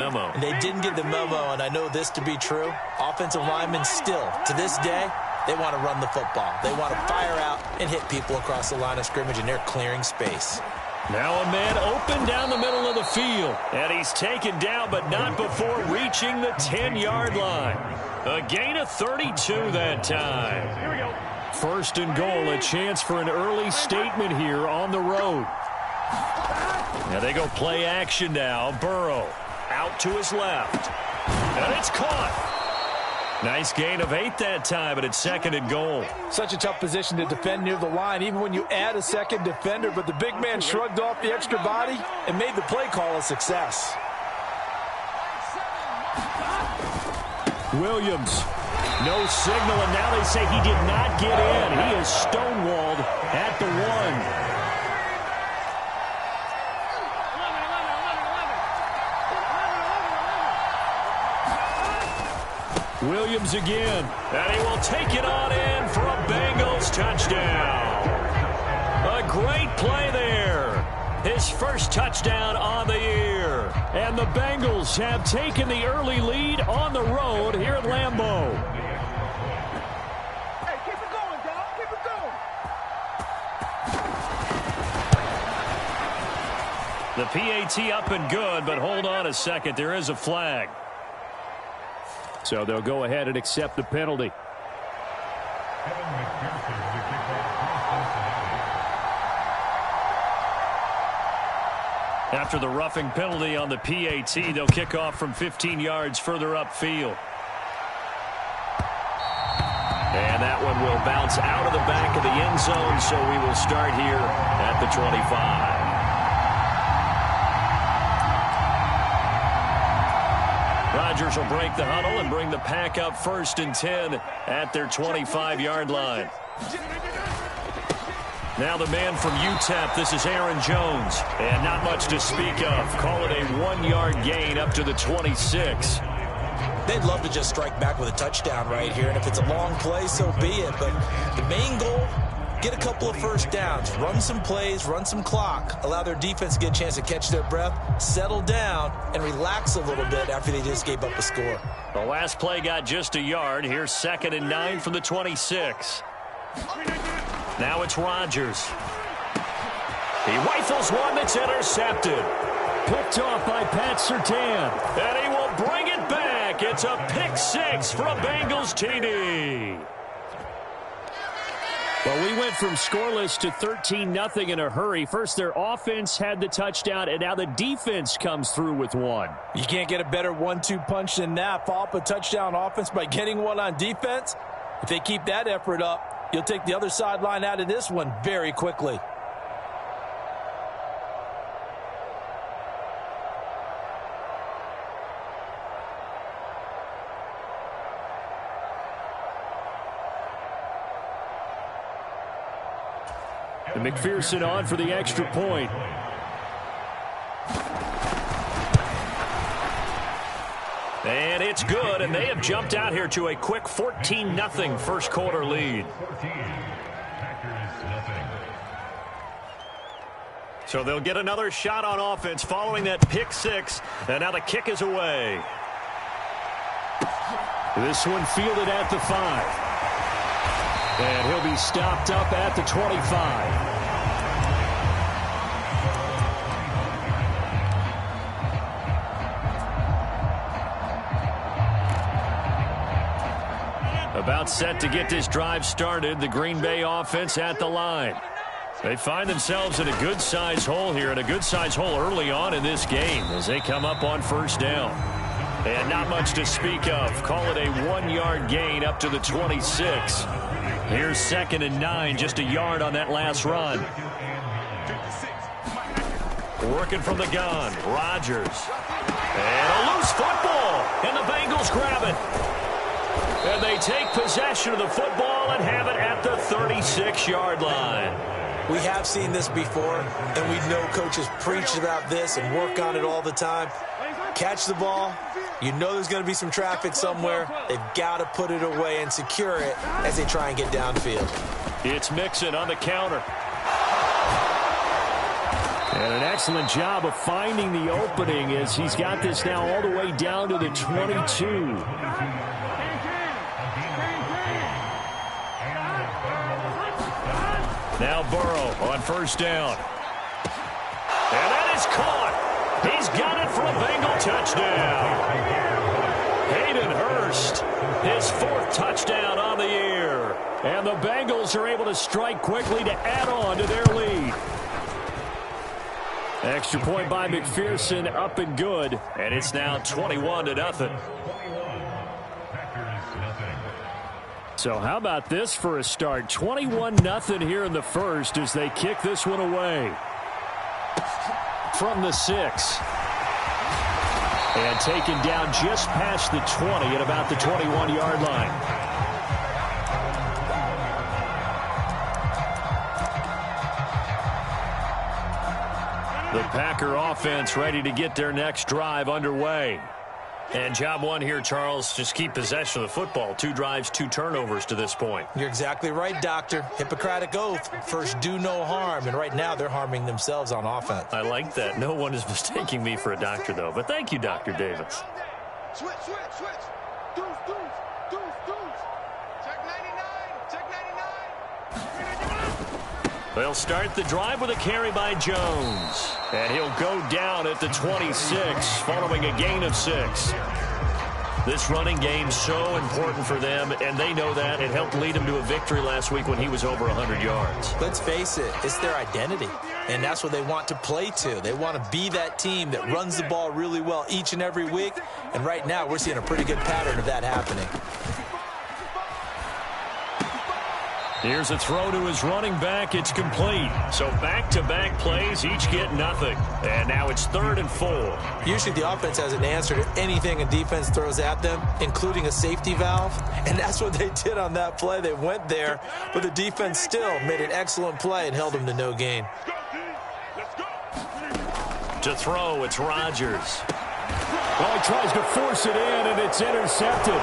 memo. And they didn't get the memo, and I know this to be true. Offensive linemen still, to this day, they want to run the football. They want to fire out and hit people across the line of scrimmage, and they're clearing space. Now a man open down the middle of the field. And he's taken down, but not before reaching the 10-yard line. A gain of 32 that time. Here we go. First and goal, a chance for an early statement here on the road. Now they go play action now. Burrow out to his left. And it's caught. Nice gain of 8 that time, but it's second and goal. Such a tough position to defend near the line, even when you add a second defender. But the big man shrugged off the extra body and made the play call a success. Williams. No signal, and now they say he did not get in. He is stonewalled at the 1. Williams again, and he will take it on in for a Bengals touchdown. A great play there. His first touchdown on the year. And the Bengals have taken the early lead on the road here at Lambeau. Hey, keep it going, dog. Keep it going. The PAT up and good, but hold on a second. There is a flag. So they'll go ahead and accept the penalty. After the roughing penalty on the PAT, they'll kick off from 15 yards further upfield. And that one will bounce out of the back of the end zone, so we will start here at the 25. Rodgers will break the huddle and bring the pack up first and 10 at their 25-yard line. Now the man from UTEP, this is Aaron Jones. And not much to speak of. Call it a 1-yard gain up to the 26. They'd love to just strike back with a touchdown right here, and if it's a long play, so be it. But the main goal, get a couple of first downs, run some plays, run some clock, allow their defense to get a chance to catch their breath, settle down, and relax a little bit after they just gave up a score. The last play got just a yard. Here's 2nd and 9 from the 26. Now it's Rodgers. He rifles one that's intercepted. Picked off by Pat Surtain. And he will bring it back. It's a pick 6 for a Bengals TD. Well, we went from scoreless to 13-0 in a hurry. First, their offense had the touchdown, and now the defense comes through with one. You can't get a better 1-2 punch than that. Follow up a touchdown offense by getting one on defense. If they keep that effort up, you'll take the other sideline out of this one very quickly. And McPherson on for the extra point. And it's good, and they have jumped out here to a quick 14-0 first quarter lead. So they'll get another shot on offense following that pick 6, and now the kick is away. This one fielded at the 5. And he'll be stopped up at the 25. About set to get this drive started, the Green Bay offense at the line. They find themselves in a good-sized hole here, and a good-sized hole early on in this game as they come up on first down. And not much to speak of. Call it a 1-yard gain up to the 26. Here's 2nd and 9, just a yard on that last run. Working from the gun, Rodgers. And a loose football, and the Bengals grab it. And they take possession of the football and have it at the 36-yard line. We have seen this before, and we know coaches preach about this and work on it all the time. Catch the ball. You know there's going to be some traffic somewhere. They've got to put it away and secure it as they try and get downfield. It's Mixon on the counter. And an excellent job of finding the opening as he's got this now all the way down to the 22. Now Burrow on first down. And that is caught. He's got it for a Bengal touchdown. Hayden Hurst, his 4th touchdown on the year. And the Bengals are able to strike quickly to add on to their lead. Extra point by McPherson, up and good. And it's now 21-0. So how about this for a start? 21-0 here in the first as they kick this one away. From the 6. And taken down just past the 20 at about the 21-yard line. The Packer offense ready to get their next drive underway. And job one here, Charles, just keep possession of the football. 2 drives, 2 turnovers to this point. You're exactly right, Doctor. Hippocratic oath. First, do no harm. And right now, they're harming themselves on offense. I like that. No one is mistaking me for a doctor, though. But thank you, Dr. Davis. Switch. Deuce. Check 99. They'll start the drive with a carry by Jones. And he'll go down at the 26 following a gain of 6. This running game so important for them, and they know that. It helped lead them to a victory last week when he was over 100 yards. Let's face it, it's their identity, and that's what they want to play to. They want to be that team that runs the ball really well each and every week, and right now we're seeing a pretty good pattern of that happening. Here's a throw to his running back. It's complete. So back-to-back plays, each get nothing. And now it's 3rd and 4. Usually the offense has an answer to anything a defense throws at them, including a safety valve. And that's what they did on that play. They went there, but the defense still made an excellent play and held them to no gain. To throw, it's Rodgers. Well, he tries to force it in, and it's intercepted.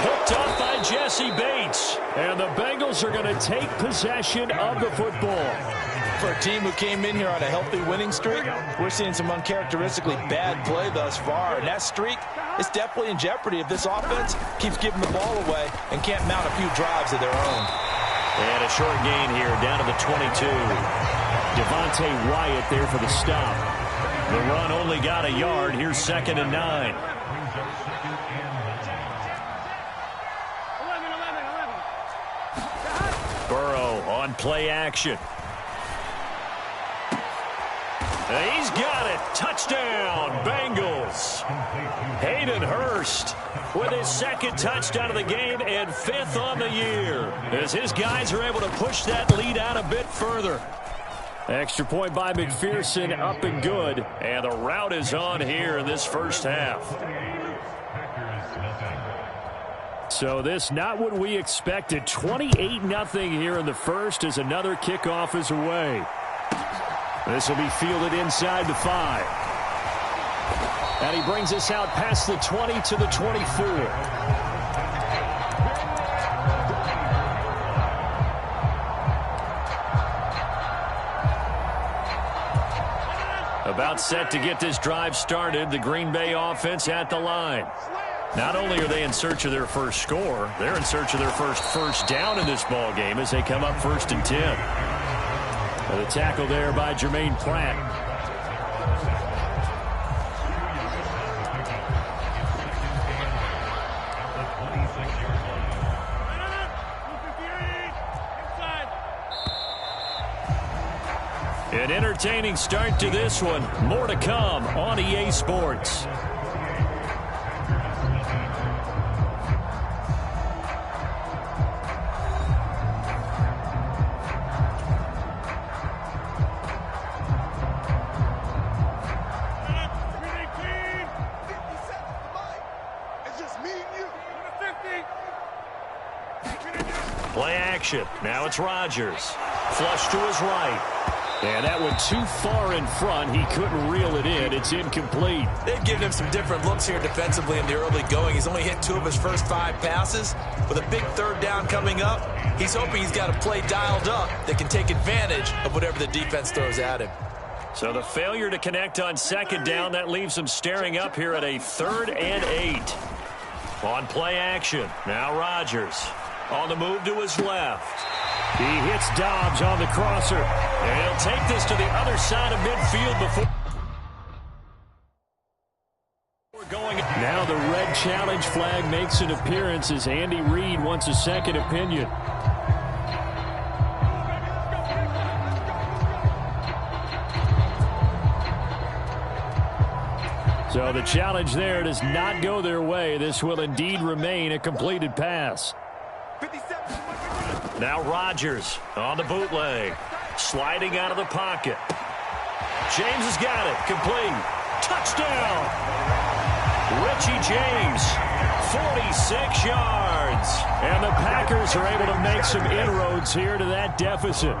Picked off by Jesse Bates. And the Bengals are going to take possession of the football. For a team who came in here on a healthy winning streak, we're seeing some uncharacteristically bad play thus far. And that streak is definitely in jeopardy if this offense keeps giving the ball away and can't mount a few drives of their own. And a short gain here down to the 22. Devontae Wyatt there for the stop. The run only got a yard. Here's 2nd and 9. Burrow on play action. And he's got it. Touchdown, Bengals. Hayden Hurst with his 2nd touchdown of the game and 5th on the year as his guys are able to push that lead out a bit further. Extra point by McPherson, up and good. And the route is on here in this first half. So this not what we expected. 28-0 here in the first as another kickoff is away. This will be fielded inside the 5. And he brings us out past the 20 to the 24. About set to get this drive started. The Green Bay offense at the line. Not only are they in search of their first score, they're in search of their first down in this ball game as they come up 1st and 10. The tackle there by Jermaine Pratt. An entertaining start to this one. More to come on EA Sports. Play action. Now it's Rodgers. Flush to his right. And that went too far in front. He couldn't reel it in. It's incomplete. They've given him some different looks here defensively in the early going. He's only hit 2 of his first 5 passes. With a big 3rd down coming up, he's hoping he's got a play dialed up that can take advantage of whatever the defense throws at him. So the failure to connect on second down, that leaves them staring up here at a 3rd and 8. On play action, now Rodgers on the move to his left. He hits Dobbs on the crosser, and he'll take this to the other side of midfield before going. Now the red challenge flag makes an appearance as Andy Reid wants a second opinion. So the challenge there does not go their way. This will indeed remain a completed pass. Now Rodgers on the bootleg. Sliding out of the pocket. James has got it. Complete. Touchdown. Richie James. 46 yards. And the Packers are able to make some inroads here to that deficit.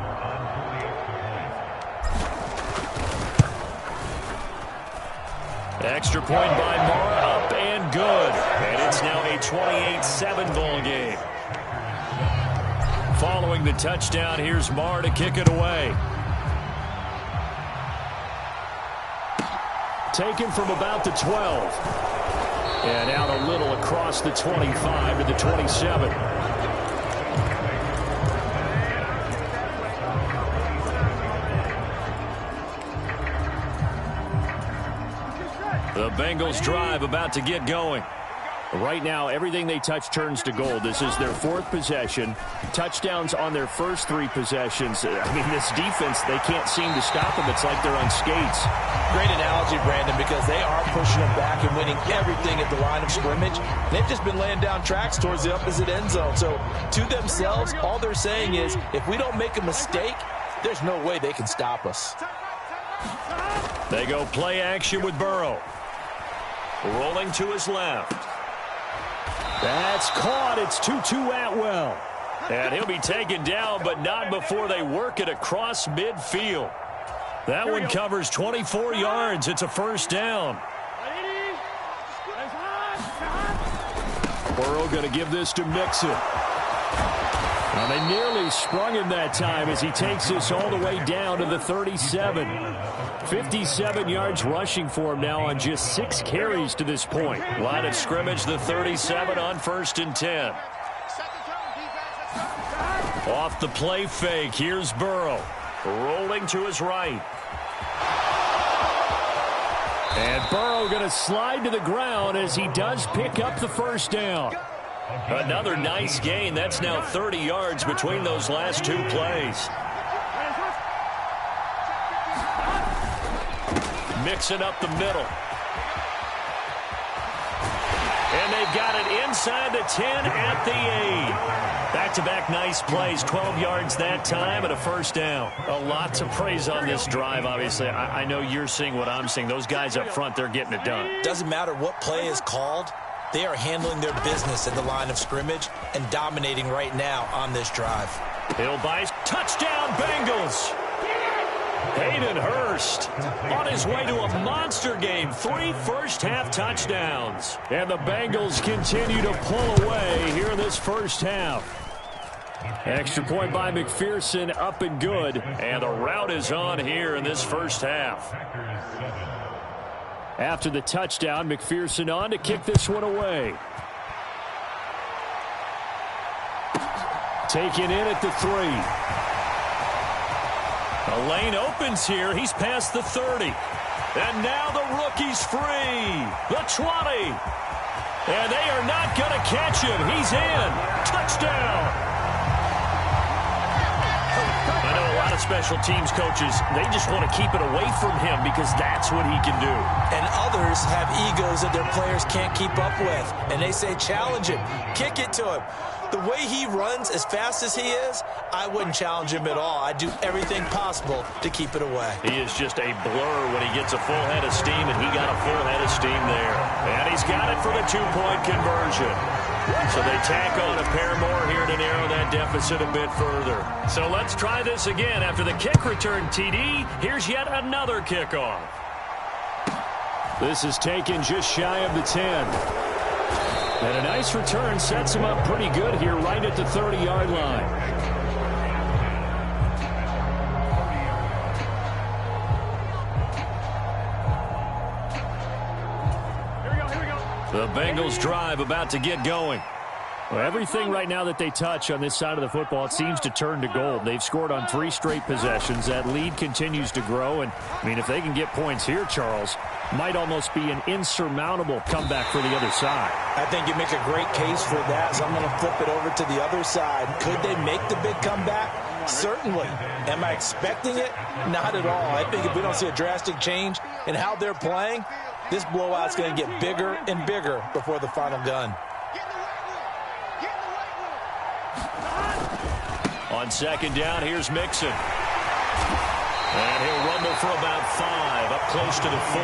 Extra point by Mara, up and good. And it's now a 28-7 ball game. Following the touchdown, here's Mara to kick it away. Taken from about the 12. And out a little across the 25 to the 27. The Bengals drive about to get going. Right now, everything they touch turns to gold. This is their 4th possession. Touchdowns on their first 3 possessions. I mean, this defense, they can't seem to stop them. It's like they're on skates. Great analogy, Brandon, because they are pushing them back and winning everything at the line of scrimmage. They've just been laying down tracks towards the opposite end zone. So, to themselves, all they're saying is, if we don't make a mistake, there's no way they can stop us. They go play action with Burrow. Rolling to his left. That's caught. It's Tutu Atwell. And he'll be taken down, but not before they work it across midfield. That one covers 24 yards. It's a first down. Burrow going to give this to Mixon. And they nearly sprung him that time as he takes this all the way down to the 37. 57 yards rushing for him now on just 6 carries to this point. Line of scrimmage, the 37 on 1st and 10. Off the play fake, here's Burrow. Rolling to his right. And Burrow going to slide to the ground as he does pick up the first down. Another nice gain. That's now 30 yards between those last 2 plays. Mixing up the middle. And they've got it inside the 10 at the 8. Back-to-back nice plays. 12 yards that time and a first down. A lot to praise on this drive, obviously. I know you're seeing what I'm seeing. Those guys up front, they're getting it done. Doesn't matter what play is called. They are handling their business at the line of scrimmage and dominating right now on this drive. Hill buys. Touchdown, Bengals. Hayden Hurst on his way to a monster game. 3 first-half touchdowns. And the Bengals continue to pull away here in this first half. Extra point by McPherson, up and good. And the route is on here in this first half. After the touchdown, McPherson on to kick this one away. Taken in at the 3. A lane opens here. He's past the 30. And now the rookie's free. The 20. And they are not going to catch him. He's in. Touchdown. I know a lot of special teams coaches, they just want to keep it away from him because that's what he can do. And others have egos that their players can't keep up with. And they say, challenge him. Kick it to him. The way he runs as fast as he is, I wouldn't challenge him at all. I'd do everything possible to keep it away. He is just a blur when he gets a full head of steam, and he got a full head of steam there. And he's got it for the 2-point conversion. So they tack on a pair more here to narrow that deficit a bit further. So let's try this again. After the kick return TD, here's yet another kickoff. This is taken just shy of the 10. And a nice return sets him up pretty good here right at the 30-yard line. The Bengals drive about to get going. Well, everything right now that they touch on this side of the football, it seems to turn to gold. They've scored on 3 straight possessions. That lead continues to grow. And, I mean, if they can get points here, Charles, might almost be an insurmountable comeback for the other side. I think you make a great case for that, so I'm going to flip it over to the other side. Could they make the big comeback? Certainly. Am I expecting it? Not at all. I think if we don't see a drastic change in how they're playing, this blowout's going to get bigger and bigger before the final gun. On second down, here's Mixon. And he'll rumble for about 5, up close to the 40.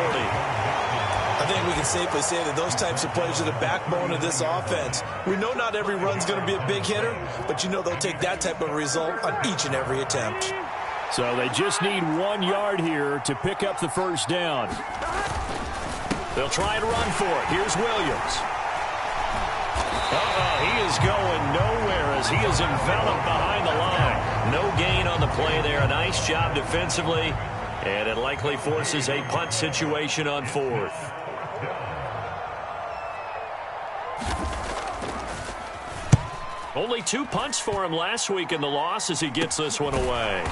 I think we can safely say that those types of players are the backbone of this offense. We know not every run's going to be a big hitter, but you know they'll take that type of result on each and every attempt. So they just need 1 yard here to pick up the first down. They'll try and run for it. Here's Williams. He is going nowhere as he is enveloped behind the line. No gain on the play there. A nice job defensively, and it likely forces a punt situation on 4th. Only 2 punts for him last week in the loss as he gets this one away.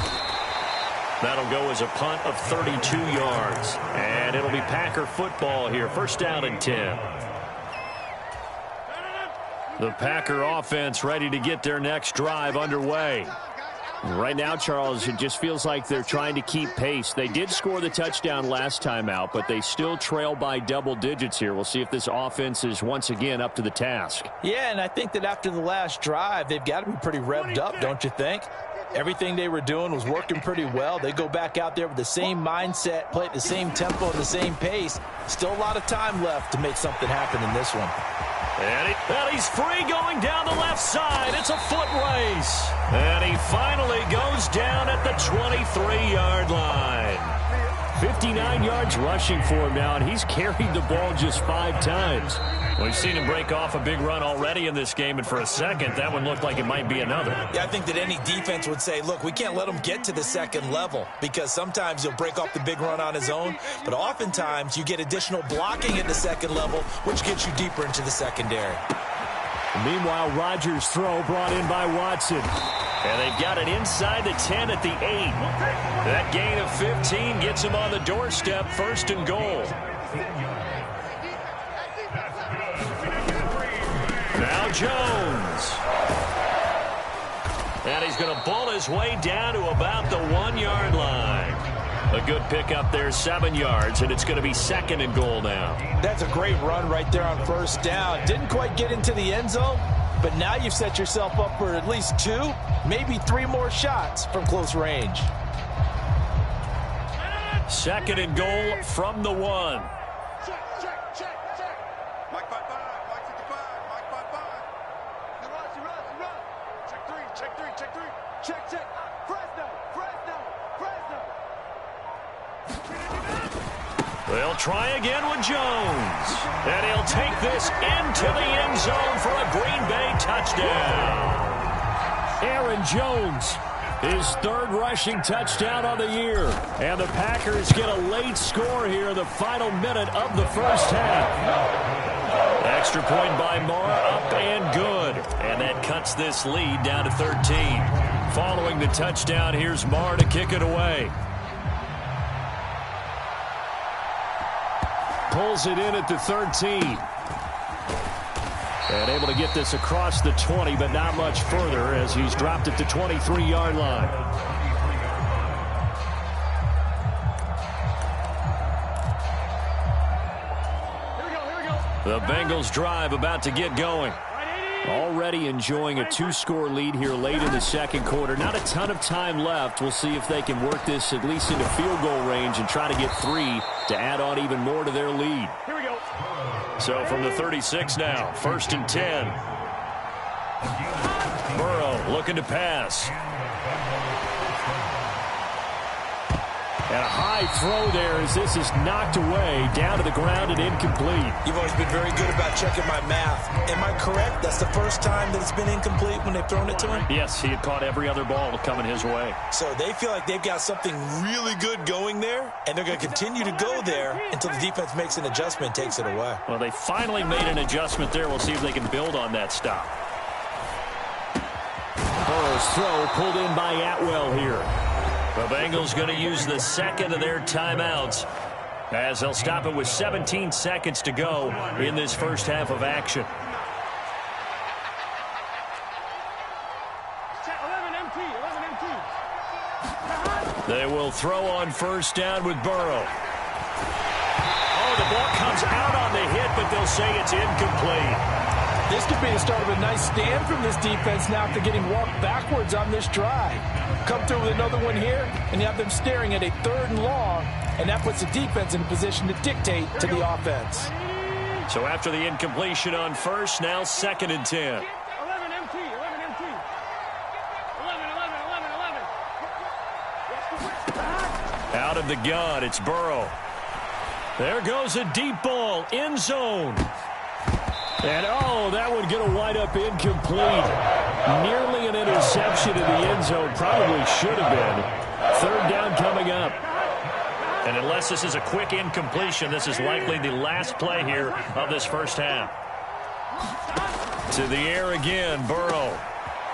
That'll go as a punt of 32 yards. And it'll be Packer football here. First down and 10. The Packer offense ready to get their next drive underway. Right now, Charles, it just feels like they're trying to keep pace. They did score the touchdown last time out, but they still trail by double digits here. We'll see if this offense is once again up to the task. Yeah, and I think that after the last drive, they've got to be pretty revved up, don't you think? Everything they were doing was working pretty well. They go back out there with the same mindset, play at the same tempo and the same pace. Still a lot of time left to make something happen in this one. And he's free going down the left side. It's a foot race. And he finally goes down at the 23-yard line. 59 yards rushing for him now, and he's carried the ball just 5 times. We've seen him break off a big run already in this game, and for a second, that one looked like it might be another. Yeah, I think that any defense would say, look, we can't let him get to the second level because sometimes he'll break off the big run on his own, but oftentimes you get additional blocking at the second level, which gets you deeper into the secondary. Meanwhile, Rodgers' throw brought in by Watson. And they've got it inside the 10 at the 8. That gain of 15 gets him on the doorstep, 1st and goal. Now Jones. And he's going to bull his way down to about the 1-yard line. A good pickup there, 7 yards, and it's going to be 2nd and goal now. That's a great run right there on 1st down. Didn't quite get into the end zone, but now you've set yourself up for at least 2, maybe 3 more shots from close range. 2nd and goal from the 1. Check. Mike 5-5, Mike 55, Mike 5-5. You run. Check 3. Check. Fresno. They'll try again with Jones. And he'll take this into the end zone for a Green Bay touchdown. Aaron Jones, his 3rd rushing touchdown of the year. And the Packers get a late score here in the final minute of the first half. Extra point by Marr, up and good. And that cuts this lead down to 13. Following the touchdown, here's Marr to kick it away. Pulls it in at the 13. And able to get this across the 20, but not much further as he's dropped at the 23-yard line. Here we go. The Bengals drive about to get going. Already enjoying a 2-score lead here late in the 2nd quarter. Not a ton of time left. We'll see if they can work this at least into field goal range and try to get 3 to add on even more to their lead. Here we go. So from the 36 now, 1st and 10. Burrow looking to pass. And a high throw there as this is knocked away, down to the ground and incomplete. You've always been very good about checking my math. Am I correct? That's the first time that it's been incomplete when they've thrown it to him? Yes, he had caught every other ball coming his way. So they feel like they've got something really good going there, and they're going to continue to go there until the defense makes an adjustment and takes it away. Well, they finally made an adjustment there. We'll see if they can build on that stop. Burrow's throw pulled in by Atwell here. The Bengals going to use the second of their timeouts as they'll stop it with 17 seconds to go in this first half of action. 11 MT. They will throw on first down with Burrow. Oh, the ball comes out on the hit, but they'll say it's incomplete. This could be the start of a nice stand from this defense now after getting walked backwards on this drive. Come through with another one here, and you have them staring at a 3rd and long, and that puts the defense in a position to dictate to the offense. So after the incompletion on first, now 2nd and 10. 11 MT. 11 MT. 11. Out of the gun, it's Burrow. There goes a deep ball, end zone. And, oh, that would get a wind-up incomplete. Nearly an interception in the end zone. Probably should have been. 3rd down coming up. And unless this is a quick incompletion, this is likely the last play here of this first half. To the air again, Burrow.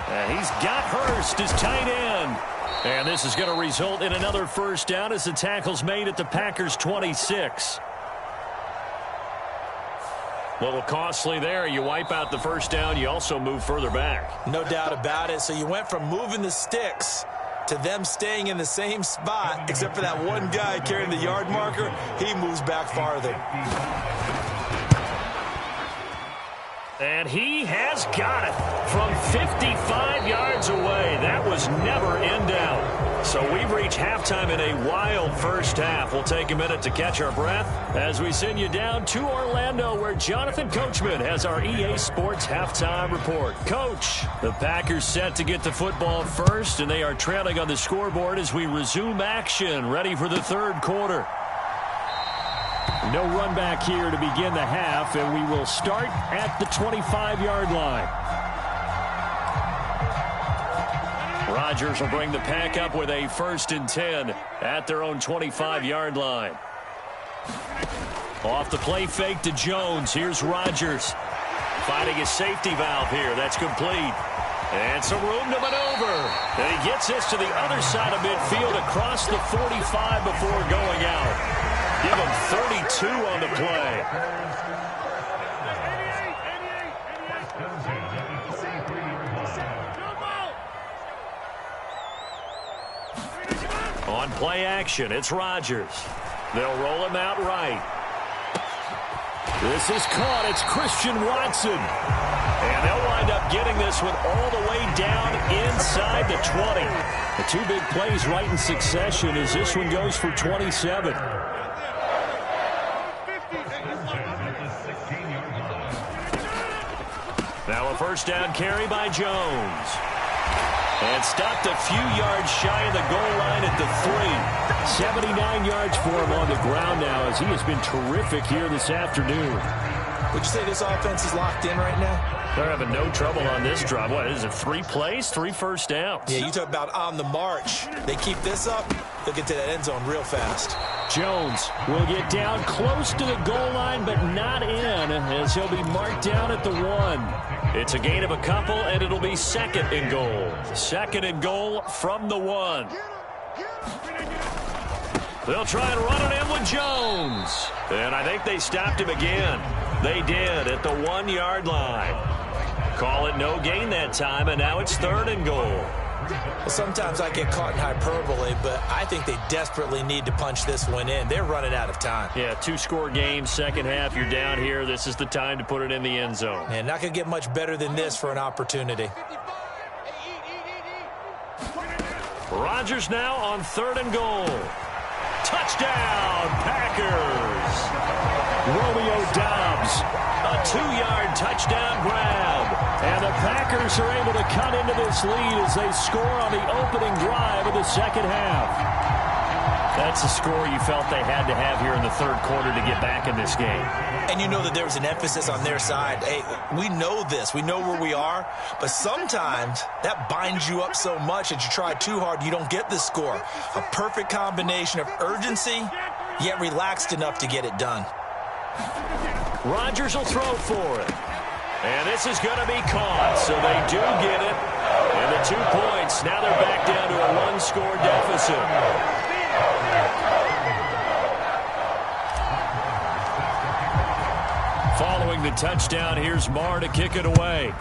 And he's got Hurst, his tight end. And this is going to result in another first down as the tackle's made at the Packers' 26. A little costly there. You wipe out the first down. You also move further back. No doubt about it. So you went from moving the sticks to them staying in the same spot, except for that one guy carrying the yard marker. He moves back farther. And he has got it from 55 yards away. That was never in doubt. So we've reached halftime in a wild first half. We'll take a minute to catch our breath as we send you down to Orlando, where Jonathan Coachman has our EA Sports halftime report. Coach, the Packers set to get the football first, and they are trailing on the scoreboard as we resume action, ready for the 3rd quarter. No run back here to begin the half, and we will start at the 25-yard line. Rodgers will bring the Pack up with a 1st and 10 at their own 25-yard line. Off the play fake to Jones. Here's Rodgers finding his safety valve here. That's complete. And some room to maneuver. And he gets this to the other side of midfield across the 45 before going out. Give him 32 on the play. On play action, it's Rodgers. They'll roll him out right. This is caught. It's Christian Watson. And they'll wind up getting this one all the way down inside the 20. The 2 big plays right in succession as this one goes for 27. Now a first down carry by Jones. And stopped a few yards shy of the goal line at the 3. 79 yards for him on the ground now as he has been terrific here this afternoon. Would you say this offense is locked in right now? They're having no trouble on this drive. What is it, 3 plays, 3 first downs? Yeah, you talk about on the march. They keep this up, they'll get to that end zone real fast. Jones will get down close to the goal line, but not in, as he'll be marked down at the 1. It's a gain of a couple, and it'll be 2nd and goal. 2nd and goal from the 1. They'll try and run it in with Jones. And I think they stopped him again. They did at the 1-yard line. Call it no gain that time, and now it's 3rd and goal. Well, sometimes I get caught in hyperbole, but I think they desperately need to punch this one in. They're running out of time. Yeah, 2-score game, second half, you're down here. This is the time to put it in the end zone. And not going to get much better than this for an opportunity. Rodgers now on 3rd and goal. Touchdown, Packers. Romeo Doubs, A 2-yard touchdown grab. and the Packers are able to cut into this lead as they score on the opening drive of the second half. That's a score you felt they had to have here in the third quarter to get back in this game. And you know that there was an emphasis on their side. Hey, we know this. We know where we are. But sometimes that binds you up so much that you try too hard, you don't get the score. A perfect combination of urgency, yet relaxed enough to get it done. Rodgers will throw for it. And this is going to be caught, so they do get it. And the 2 points, now they're back down to a one-score deficit. Following the touchdown, here's Marr to kick it away.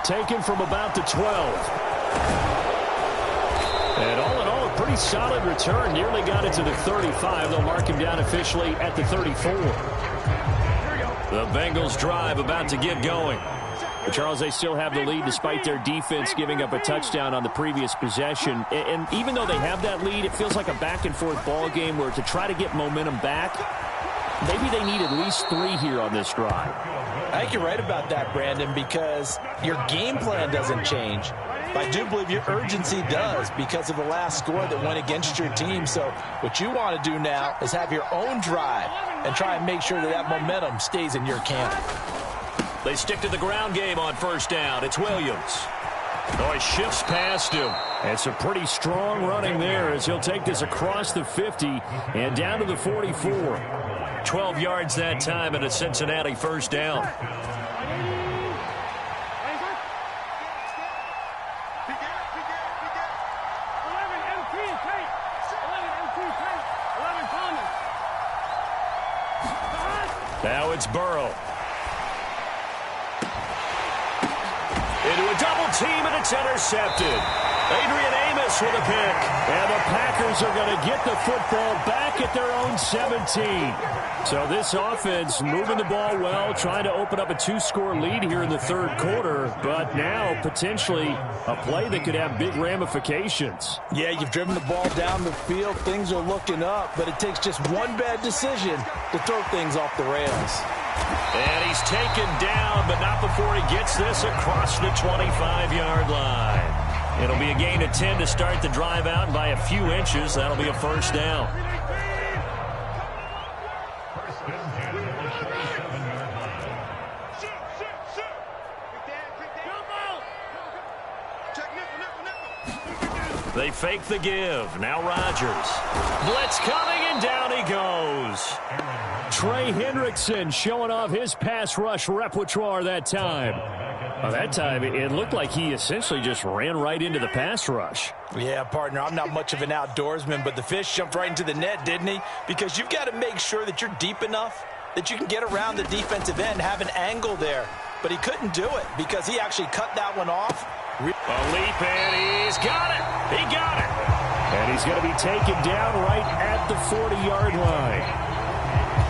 Taken from about the 12. And all in all, a pretty solid return. Nearly got it to the 35. They'll mark him down officially at the 34. The Bengals drive about to get going. But Charles, they still have the lead despite their defense giving up a touchdown on the previous possession. And even though they have that lead, it feels like a back-and-forth ball game where to try to get momentum back, maybe they need at least 3 here on this drive. I think you're right about that, Brandon, because your game plan doesn't change. I do believe your urgency does because of the last score that went against your team. So what you want to do now is have your own drive and try and make sure that that momentum stays in your camp. They stick to the ground game on first down. It's Williams. Oh, he shifts past him. And some pretty strong running there as he'll take this across the 50 and down to the 44. 12 yards that time and a Cincinnati first down. Now it's Burrow. Into a double team, and it's intercepted. Adrian Amos with a pick. And the Packers are going to get the football back at their own 17. So this offense moving the ball well, trying to open up a 2-score lead here in the third quarter, but now potentially a play that could have big ramifications. Yeah, you've driven the ball down the field. Things are looking up, but it takes just one bad decision to throw things off the rails. And he's taken down, but not before he gets this across the 25-yard line. It'll be a gain of 10 to start the drive out, and by a few inches, that'll be a first down. They fake the give. Now Rodgers. Blitz coming, and down he goes. Trey Hendrickson showing off his pass rush repertoire that time. Well, that time, it looked like he essentially just ran right into the pass rush. Yeah, partner, I'm not much of an outdoorsman, but the fish jumped right into the net, didn't he? Because you've got to make sure that you're deep enough that you can get around the defensive end, have an angle there. But he couldn't do it because he actually cut that one off. A leap, and he's got it. He got it. And he's going to be taken down right at the 40-yard line.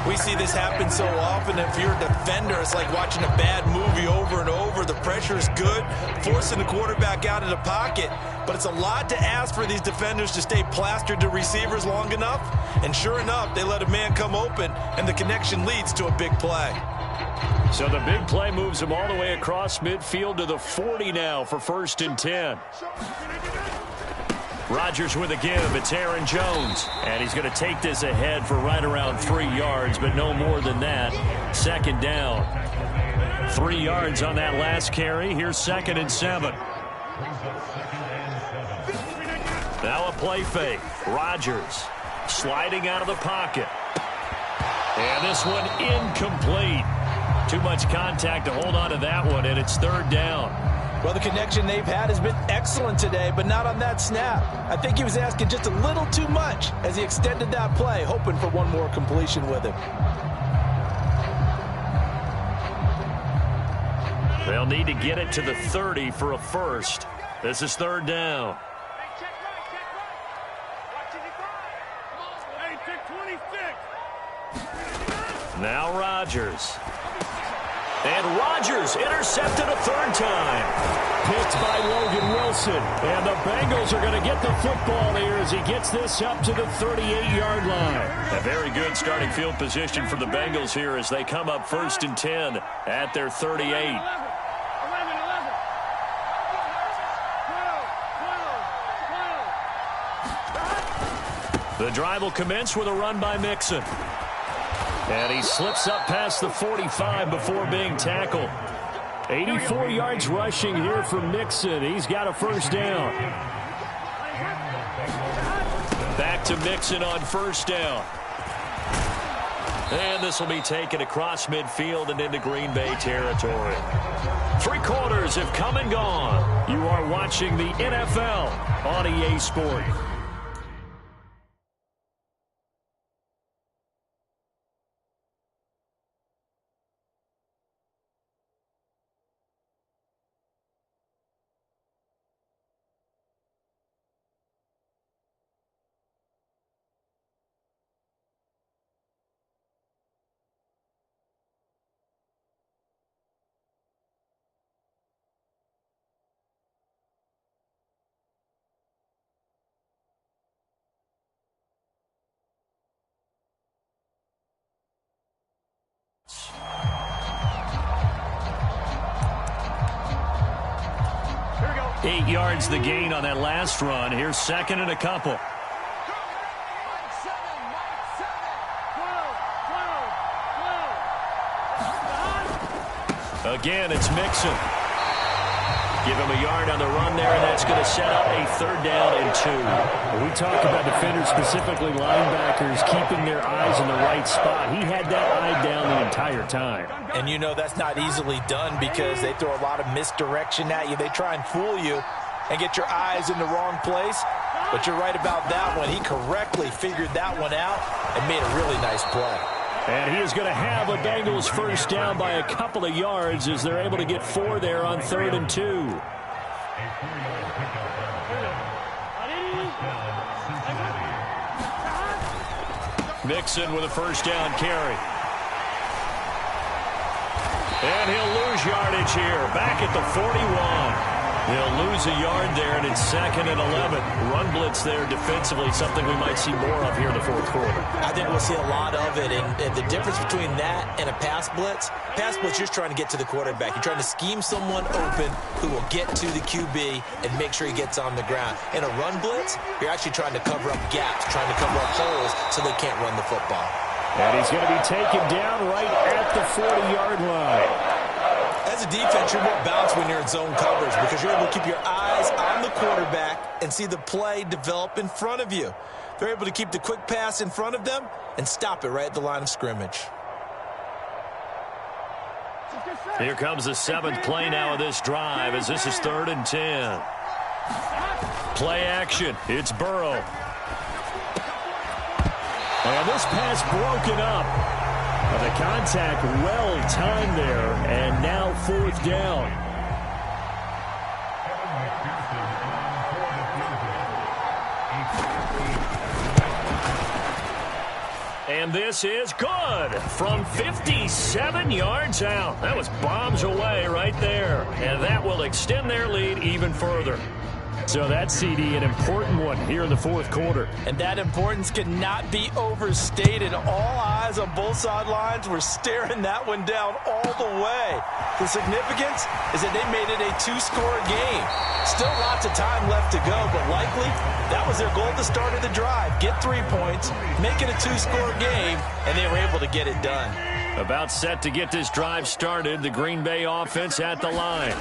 We see this happen so often. If you're a defender, it's like watching a bad movie over and over. The pressure is good, forcing the quarterback out of the pocket. But it's a lot to ask for these defenders to stay plastered to receivers long enough. And sure enough, they let a man come open, and the connection leads to a big play. So the big play moves him all the way across midfield to the 40 now for 1st and 10. Rodgers with a give. It's Aaron Jones. And he's going to take this ahead for right around 3 yards, but no more than that. 2nd down. 3 yards on that last carry. Here's 2nd and 7. Now a play fake. Rodgers sliding out of the pocket. And this one incomplete. Too much contact to hold on to that one, and it's 3rd down. Well, the connection they've had has been excellent today, but not on that snap. I think he was asking just a little too much as he extended that play, hoping for one more completion with him. They'll need to get it to the 30 for a first. This is 3rd down. Now Rodgers. And Rodgers intercepted a 3rd time. Picked by Logan Wilson. And the Bengals are going to get the football here as he gets this up to the 38-yard line. A very good starting field position for the Bengals here as they come up 1st and 10 at their 38. The drive will commence with a run by Mixon. And he slips up past the 45 before being tackled. 84 yards rushing here from Mixon. He's got a first down. Back to Mixon on first down. And this will be taken across midfield and into Green Bay territory. 3 quarters have come and gone. You are watching the NFL on EA Sport. Here we go. 8 yards the gain on that last run. Here's second and a couple. Again, it's Mixon. Give him a yard on the run there, and that's going to set up a third down and 2. We talk about defenders, specifically linebackers, keeping their eyes in the right spot. He had that eye down the entire time. And you know that's not easily done because they throw a lot of misdirection at you. They try and fool you and get your eyes in the wrong place. But you're right about that one. He correctly figured that one out and made a really nice play. And he is going to have a Bengals first down by a couple of yards as they're able to get 4 there on 3rd and 2. Mixon with a first down carry. And he'll lose yardage here. Back at the 41. He'll lose a yard there, and it's 2nd and 11. Run blitz there defensively, something we might see more of here in the 4th quarter. I think we'll see a lot of it, and the difference between that and a pass blitz, you're just trying to get to the quarterback. You're trying to scheme someone open who will get to the QB and make sure he gets on the ground. In a run blitz, you're actually trying to cover up gaps, trying to cover up holes so they can't run the football. And he's going to be taken down right at the 40-yard line. As a defense, you're more balanced when you're in zone coverage because you're able to keep your eyes on the quarterback and see the play develop in front of you. They're able to keep the quick pass in front of them and stop it right at the line of scrimmage. Here comes the 7th play now of this drive as this is 3rd and 10. Play action. It's Burrow. And this pass broken up. The contact well timed there, and now 4th down. And this is good from 57 yards out. That was bombs away right there, and that will extend their lead even further. So that CD, an important one here in the 4th quarter. And that importance cannot be overstated. All eyes on both sidelines were staring that one down all the way. The significance is that they made it a 2-score game. Still lots of time left to go, but likely that was their goal at the start of the drive. Get 3 points, make it a 2-score game, and they were able to get it done. About set to get this drive started, the Green Bay offense at the line.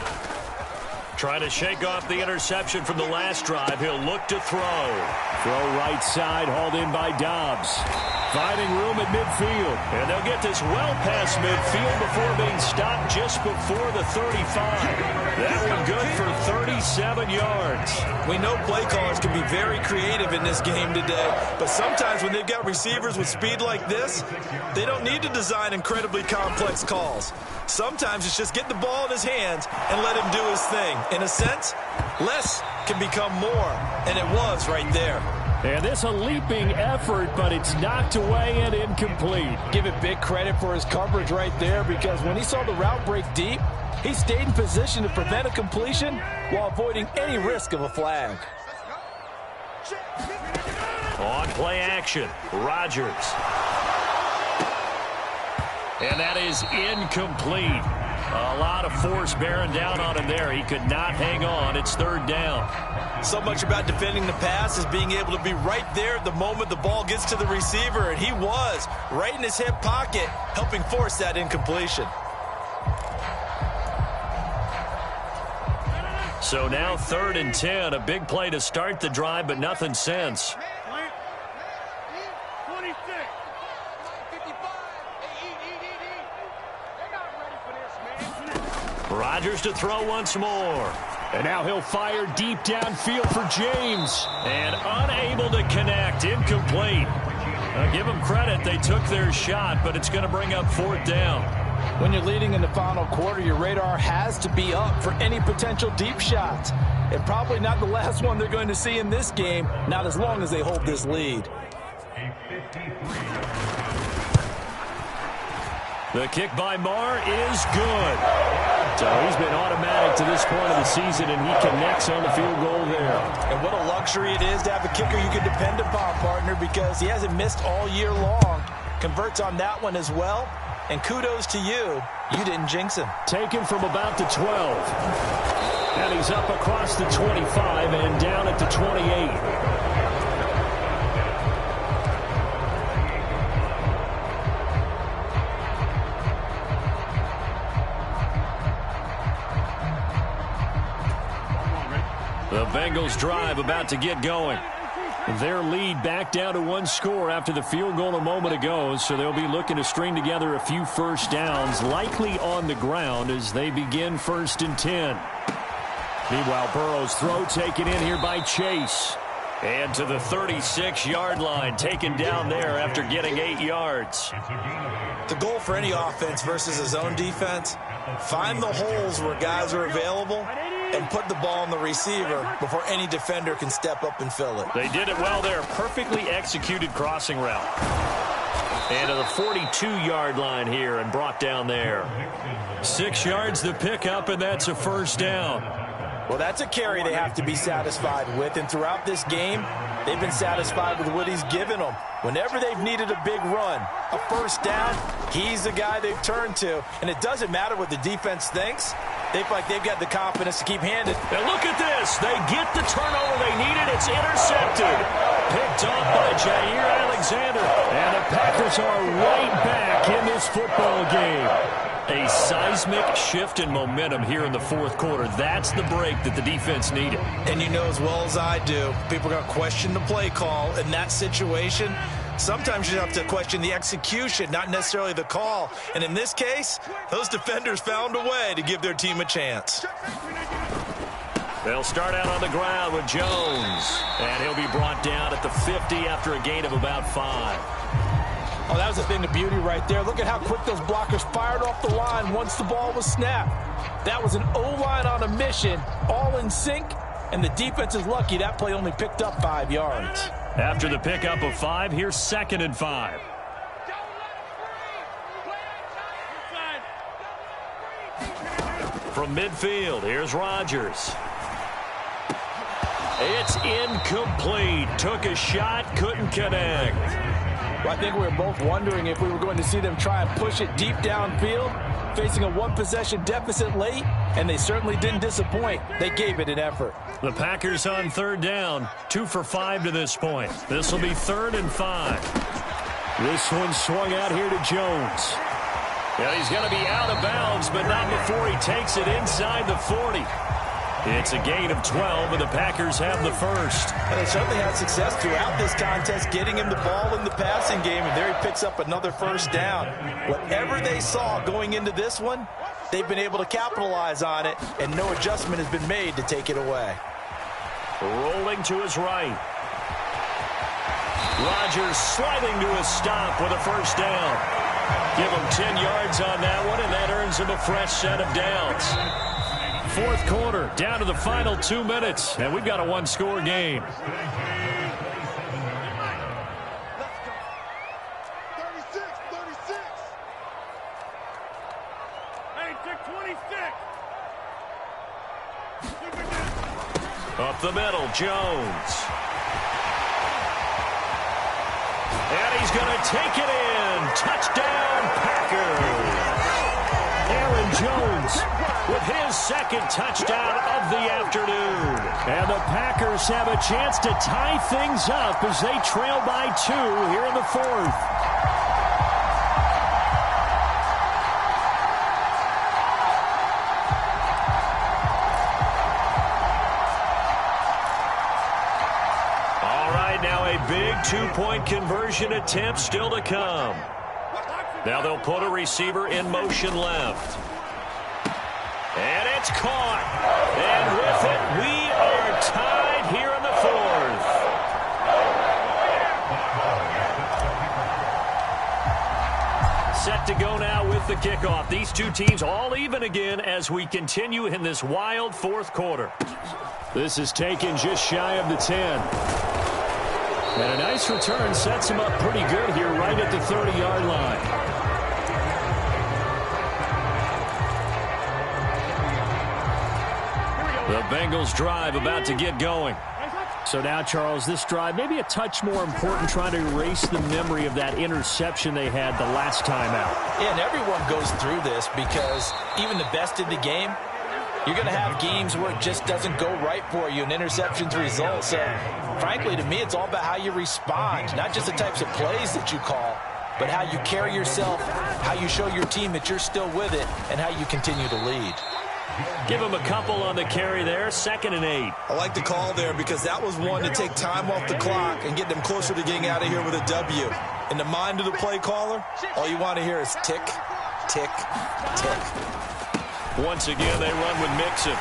Trying to shake off the interception from the last drive. He'll look to throw. Throw right side, hauled in by Dobbs. Finding room at midfield. And they'll get this well past midfield before being stopped just before the 35. That one good for 37 yards. We know play callers can be very creative in this game today, but sometimes when they've got receivers with speed like this, they don't need to design incredibly complex calls. Sometimes it's just get the ball in his hands and let him do his thing. In a sense, less can become more, and it was right there. And this a leaping effort, but it's knocked away and incomplete. Give it big credit for his coverage right there because when he saw the route break deep, he stayed in position to prevent a completion while avoiding any risk of a flag. On play action, Rodgers. And that is incomplete. A lot of force bearing down on him there. He could not hang on. It's third down. So much about defending the pass is being able to be right there at the moment the ball gets to the receiver, and he was right in his hip pocket, helping force that incompletion. So now 3rd and 10, a big play to start the drive, but nothing since. Rodgers to throw once more. And now he'll fire deep downfield for James. And unable to connect, incomplete. Give them credit, they took their shot, but it's going to bring up 4th down. When you're leading in the final quarter, your radar has to be up for any potential deep shots. And probably not the last one they're going to see in this game, not as long as they hold this lead. The kick by Marr is good. So he's been automatic to this point of the season, and he connects on the field goal there. And what a luxury it is to have a kicker you can depend upon, partner, because he hasn't missed all year long. Converts on that one as well. And kudos to you. You didn't jinx him. Taken from about the 12. And he's up across the 25 and down at the 28. The Bengals drive about to get going. Their lead back down to 1 score after the field goal a moment ago, so they'll be looking to string together a few first downs, likely on the ground as they begin 1st and 10. Meanwhile, Burrow's throw taken in here by Chase. And to the 36-yard line, taken down there after getting 8 yards. The goal for any offense versus his own defense, find the holes where guys are available and put the ball on the receiver before any defender can step up and fill it. They did it well there. Perfectly executed crossing route. And to the 42-yard line here and brought down there. 6 yards the pickup, and that's a first down. Well, that's a carry they have to be satisfied with. And throughout this game, they've been satisfied with what he's given them. Whenever they've needed a big run, a first down, he's the guy they've turned to. And it doesn't matter what the defense thinks. They feel like they've got the confidence to keep handing. And look at this. They get the turnover they needed. It's intercepted. Picked off by Jair Alexander. And the Packers are right back in this football game. A seismic shift in momentum here in the 4th quarter. That's the break that the defense needed. And you know as well as I do, people are going to question the play call in that situation. Sometimes you have to question the execution, not necessarily the call. And in this case, those defenders found a way to give their team a chance. They'll start out on the ground with Jones. And he'll be brought down at the 50 after a gain of about 5. Oh, that was a thing of beauty right there. Look at how quick those blockers fired off the line once the ball was snapped. That was an O-line on a mission, all in sync, and the defense is lucky that play only picked up 5 yards. After the pickup of 5, here's 2nd and 5. From midfield, here's Rodgers. It's incomplete. Took a shot, couldn't connect. Well, I think we were both wondering if we were going to see them try and push it deep downfield, facing a 1-possession deficit late, and they certainly didn't disappoint. They gave it an effort. The Packers on 3rd down, 2 for 5 to this point. This will be 3rd and 5. This one swung out here to Jones. Yeah, he's going to be out of bounds, but not before he takes it inside the 40. It's a gain of 12, and the Packers have the first. And they certainly had success throughout this contest, getting him the ball in the passing game, and there he picks up another first down. Whatever they saw going into this one, they've been able to capitalize on it, and no adjustment has been made to take it away. Rolling to his right. Rodgers sliding to a stop with a first down. Give him 10 yards on that one, and that earns him a fresh set of downs. 4th quarter, down to the final 2 minutes, and we've got a 1-score game. 36, 36. Hey, take 26. Up the middle, Jones. And he's going to take it in. Touchdown, Packers. Aaron Jones Jones with his second touchdown of the afternoon. And the Packers have a chance to tie things up as they trail by 2 here in the fourth. All right, now a big two-point conversion attempt still to come. Now they'll put a receiver in motion left. And it's caught. And with it, we are tied here in the fourth. Set to go now with the kickoff. These two teams all even again as we continue in this wild fourth quarter. This is taken just shy of the 10. And a nice return sets him up pretty good here right at the 30-yard line. The Bengals drive about to get going. So now, Charles, this drive maybe a touch more important, trying to erase the memory of that interception they had the last time out. Yeah, and everyone goes through this because even the best in the game, you're going to have games where it just doesn't go right for you, and interceptions result. So, frankly, to me, it's all about how you respond, not just the types of plays that you call, but how you carry yourself, how you show your team that you're still with it, and how you continue to lead. Give him a couple on the carry there, 2nd and 8. I like the call there because that was one to take time off the clock and get them closer to getting out of here with a W. In the mind of the play caller, all you want to hear is tick, tick, tick. Once again, they run with Mixon.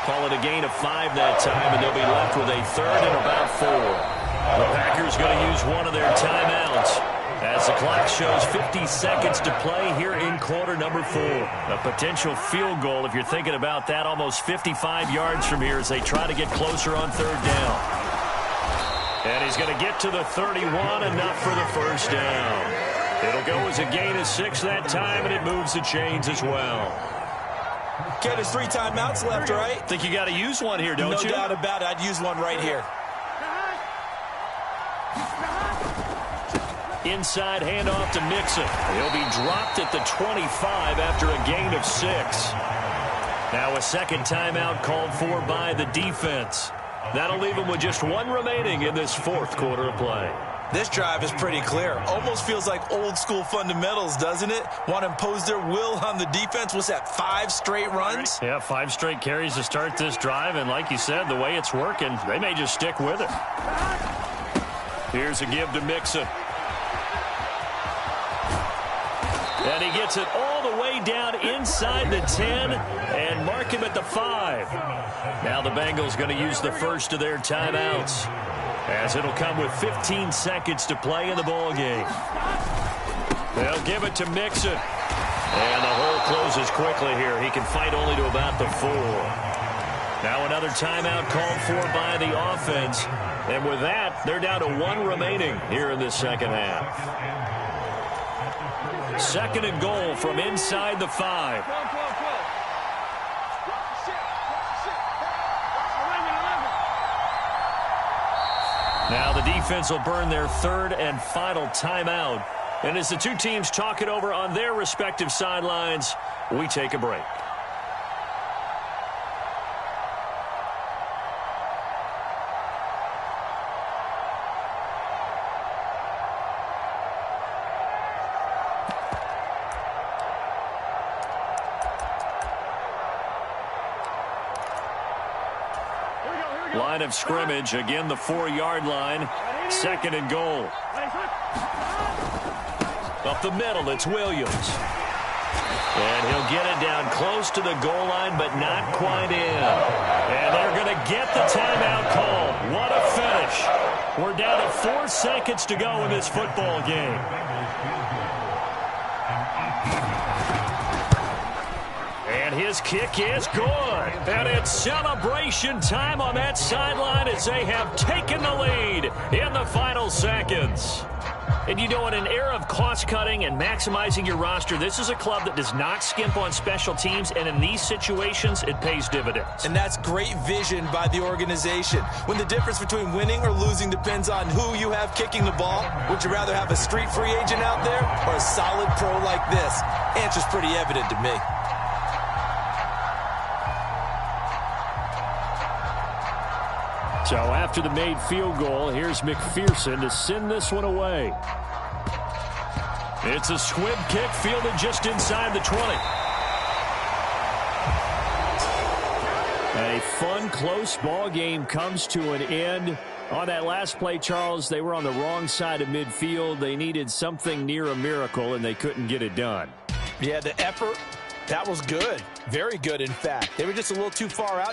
Call it a gain of 5 that time, and they'll be left with a 3rd and about 4. The Packers going to use one of their timeouts as the clock shows 50 seconds to play here in quarter number 4. A potential field goal, if you're thinking about that, almost 55 yards from here as they try to get closer on 3rd down. And he's going to get to the 31, enough for the first down. It'll go as a gain of 6 that time, and it moves the chains as well. Okay, there's 3 timeouts left, right? Think you got to use one here, don't you? No doubt about it. I'd use one right here. Inside handoff to Mixon. He'll be dropped at the 25 after a gain of 6. Now a second timeout called for by the defense. That'll leave him with just 1 remaining in this fourth quarter of play. This drive is pretty clear. Almost feels like old school fundamentals, doesn't it? Want to impose their will on the defense. What's that, 5 straight runs? Yeah, 5 straight carries to start this drive. And like you said, the way it's working, they may just stick with it. Here's a give to Mixon. And he gets it all the way down inside the 10 and mark him at the 5. Now the Bengals going to use the first of their timeouts, as it'll come with 15 seconds to play in the ball game. They'll give it to Mixon. And the hole closes quickly here. He can fight only to about the 4. Now another timeout called for by the offense. And with that, they're down to 1 remaining here in this second half. 2nd and goal from inside the 5. Now the defense will burn their 3rd and final timeout. And as the two teams talk it over on their respective sidelines, we take a break. Line of scrimmage, again the 4-yard line. 2nd and goal. Up the middle, it's Williams. And he'll get it down close to the goal line, but not quite in. And they're going to get the timeout call. What a finish. We're down to 4 seconds to go in this football game. And his kick is good. And it's celebration time on that sideline as they have taken the lead in the final seconds. And you know, in an era of cost-cutting and maximizing your roster, this is a club that does not skimp on special teams, and in these situations, it pays dividends. And that's great vision by the organization. When the difference between winning or losing depends on who you have kicking the ball, would you rather have a street free agent out there or a solid pro like this? Answer's pretty evident to me. So after the made field goal, here's McPherson to send this one away. It's a squib kick fielded just inside the 20. A fun, close ball game comes to an end. On that last play, Charles, they were on the wrong side of midfield. They needed something near a miracle, and they couldn't get it done. Yeah, the effort, that was good. Very good, in fact. They were just a little too far out.